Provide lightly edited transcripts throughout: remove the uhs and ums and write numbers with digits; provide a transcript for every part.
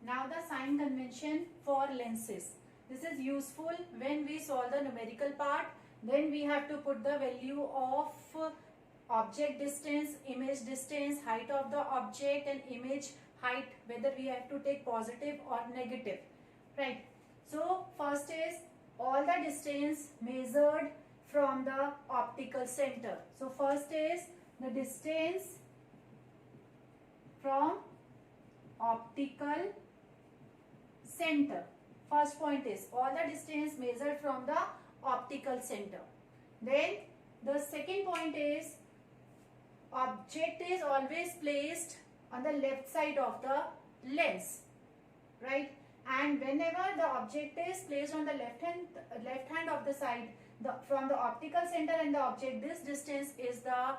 Now the sign convention for lenses. This is useful when we solve the numerical part. Then we have to put the value of object distance, image distance, height of the object and image height, whether we have to take positive or negative, right? So first is all the distance measured from the optical center. So first is the distance from optical center. First point is all the distance measured from the optical center. Then the second point is object is always placed on the left side of the lens, right? And whenever the object is placed on the left hand of the side, from the optical center and the object, this distance is the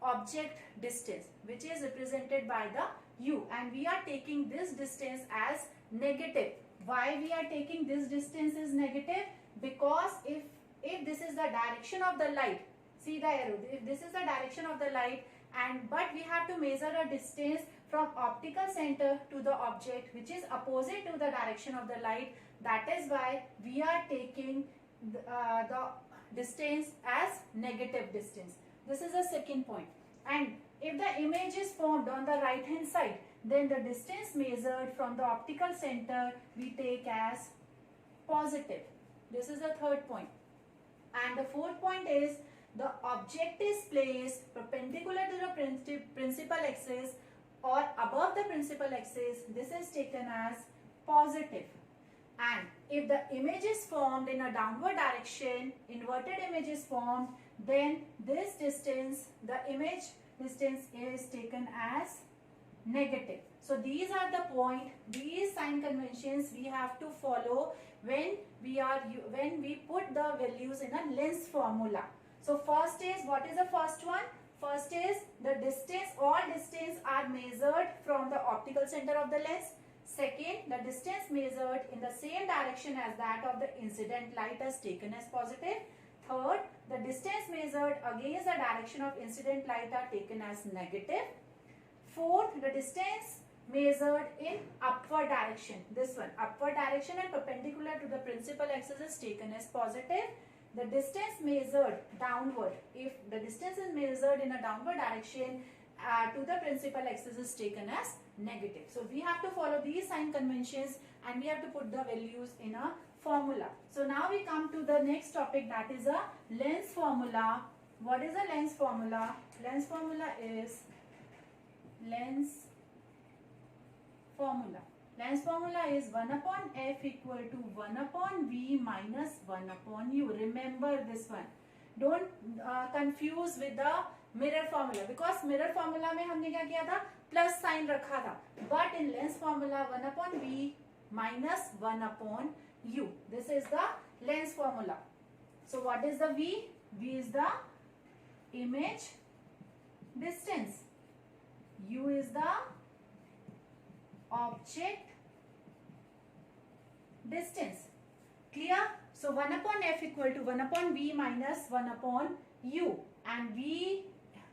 object distance, which is represented by the u, and we are taking this distance as negative. Why we are taking this distance as negative? Because if this is the direction of the light, see the arrow, if this is the direction of the light, but we have to measure a distance from optical center to the object which is opposite to the direction of the light, that is why we are taking the distance as negative distance. This is the second point. And if the image is formed on the right hand side, then the distance measured from the optical center we take as positive. This is the third point. And the fourth point is the object is placed perpendicular to the principal axis or above the principal axis. This is taken as positive. And if the image is formed in a downward direction, inverted image is formed, then this distance, the image distance, is taken as negative. So these are the point, these sign conventions we have to follow when we put the values in a lens formula. So first is, what is the first one? First is the distance, all distance are measured from the optical center of the lens. Second, the distance measured in the same direction as that of the incident light is taken as positive. Third, the distance measured against the direction of incident light are taken as negative. Fourth, the distance measured in upward direction, this one, upward direction and perpendicular to the principal axis is taken as positive. The distance measured downward, if the distance is measured in a downward direction to the principal axis is taken as negative. So we have to follow these sign conventions and we have to put the values in a formula. So now we come to the next topic, that is a lens formula. What is a lens formula? Lens formula is Lens formula is 1 upon f equal to 1 upon v minus 1 upon u. Remember this one. Don't confuse with the mirror formula, because mirror formula में हमने क्या किया था, plus sign रखा था, but in lens formula 1 upon v minus 1 upon u. This is the lens formula. So what is the v? V is the image distance. U is the object distance. Clear? So 1 upon f equal to 1 upon v minus 1 upon u, and v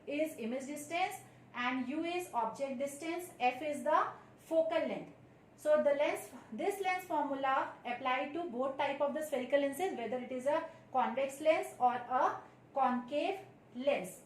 is image distance and u is object distance, f is the focal length. So this lens formula applied to both type of the spherical lenses, whether it is a convex lens or a concave lens.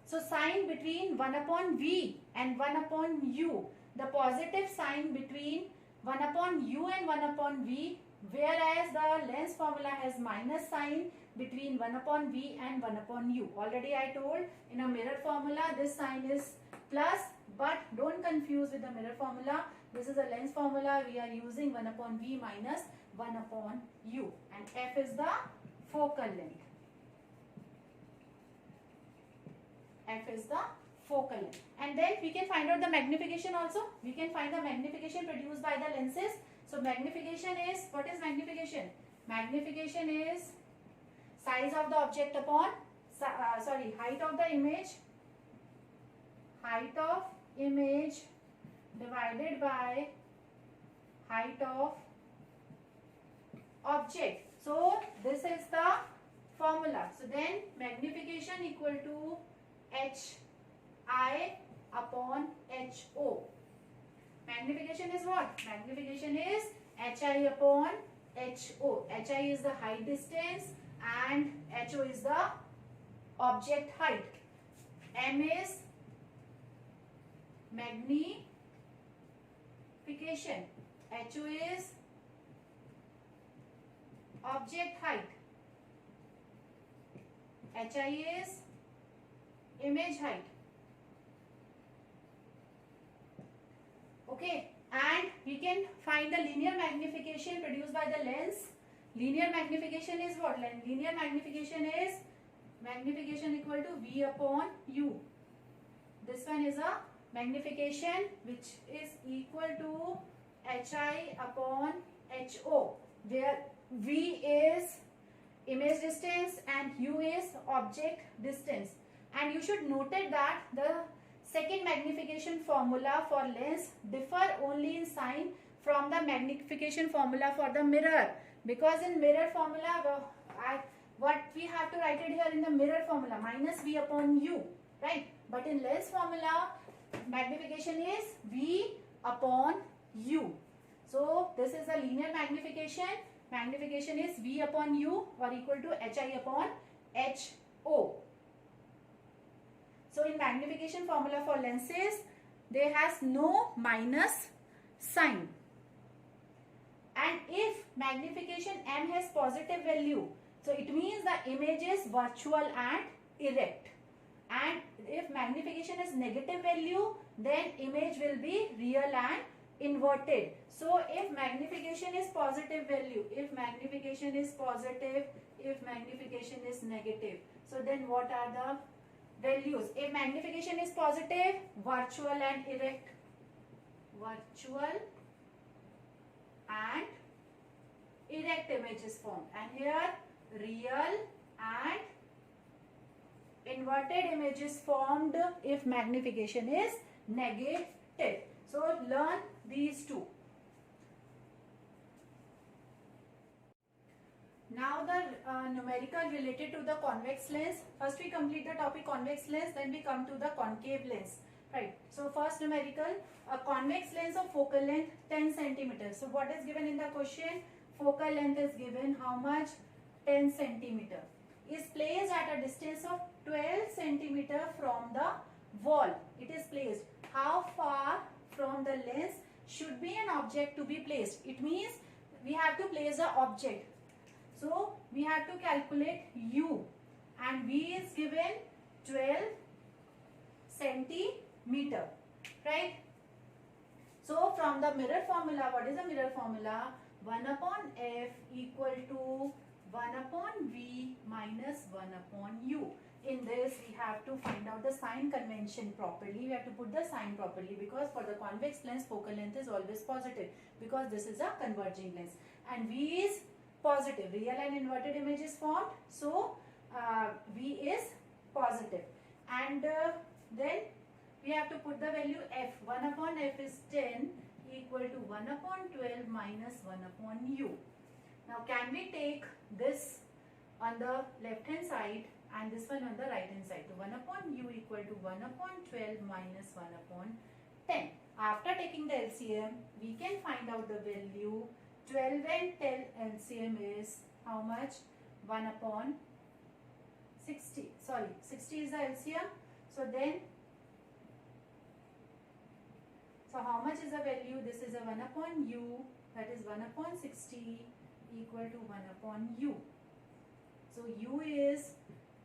So sign between 1 upon v and 1 upon u, the positive sign between 1 upon u and 1 upon v, whereas the lens formula has minus sign between 1 upon v and 1 upon u. Already I told in a mirror formula this sign is plus, but don't confuse with the mirror formula. This is a lens formula, we are using 1 upon v minus 1 upon u, and f is the focal length. F is the focal length. And then we can find out the magnification also. We can find the magnification produced by the lenses. So magnification is, what is magnification? Magnification is size of the object upon, height of the image. Height of image divided by height of object. So this is the formula. So then magnification equal to HI upon HO. Magnification is what? Magnification is HI upon HO. HI is the height distance and HO is the object height. M is magnification. HO is object height. HI is image height. Okay, and we can find the linear magnification produced by the lens. Linear magnification is what? Linear magnification is magnification equal to V upon U. This one is a magnification which is equal to HI upon HO, where V is image distance and U is object distance. And you should note that the second magnification formula for lens differ only in sign from the magnification formula for the mirror, because in mirror formula what we have to write it here in the mirror formula, minus V upon U, right? But in lens formula magnification is V upon U. So this is a linear magnification. Magnification is V upon U or equal to HI upon HO. So in magnification formula for lenses, there has no minus sign. And if magnification M has positive value, so it means the image is virtual and erect. And if magnification is negative value, then image will be real and inverted. So if magnification is positive value, if magnification is positive, if magnification is negative, so then what are the values? If magnification is positive, virtual and erect, virtual and erect image is formed, and here real and inverted image is formed if magnification is negative. So learn these two. Now the numerical related to the convex lens. First we complete the topic convex lens, then we come to the concave lens. Right. So first numerical, a convex lens of focal length 10 centimeters. So what is given in the question? Focal length is given how much? 10 centimeter. Is placed at a distance of 12 centimeter from the wall. It is placed. How far from the lens should be an object to be placed? It means we have to place the object. So we have to calculate U, and V is given 12 centimeter, right? So from the mirror formula, what is the mirror formula? 1 upon F equal to 1 upon V minus 1 upon U. In this we have to find out the sign convention properly. We have to put the sign properly, because for the convex lens focal length is always positive, because this is a converging lens, and V is positive, real and inverted image is formed, so V is positive, and then we have to put the value F. 1 upon F is 10 equal to 1 upon 12 minus 1 upon U. Now can we take this on the left hand side and this one on the right hand side? So 1 upon U equal to 1 upon 12 minus 1 upon 10. After taking the LCM, we can find out the value. 12 and 10 LCM is how much? 1 upon 60. Sorry, 60 is the LCM. So then, so how much is the value? This is a 1 upon U, that is 1 upon 60 equal to 1 upon U. So U is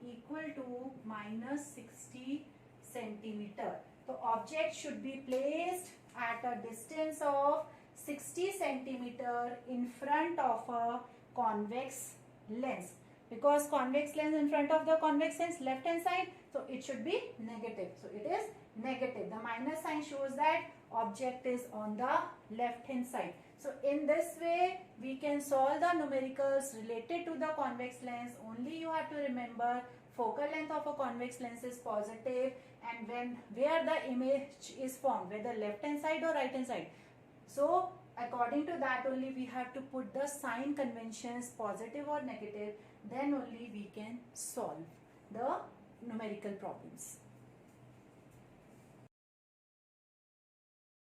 equal to minus 60 centimeter. So object should be placed at a distance of 60 centimeter in front of a convex lens, because convex lens in front of the convex lens left hand side, so it should be negative. So it is negative. The minus sign shows that object is on the left hand side. So in this way we can solve the numericals related to the convex lens. Only you have to remember focal length of a convex lens is positive, and where the image is formed, whether left hand side or right hand side. So according to that only we have to put the sign conventions positive or negative, then only we can solve the numerical problems.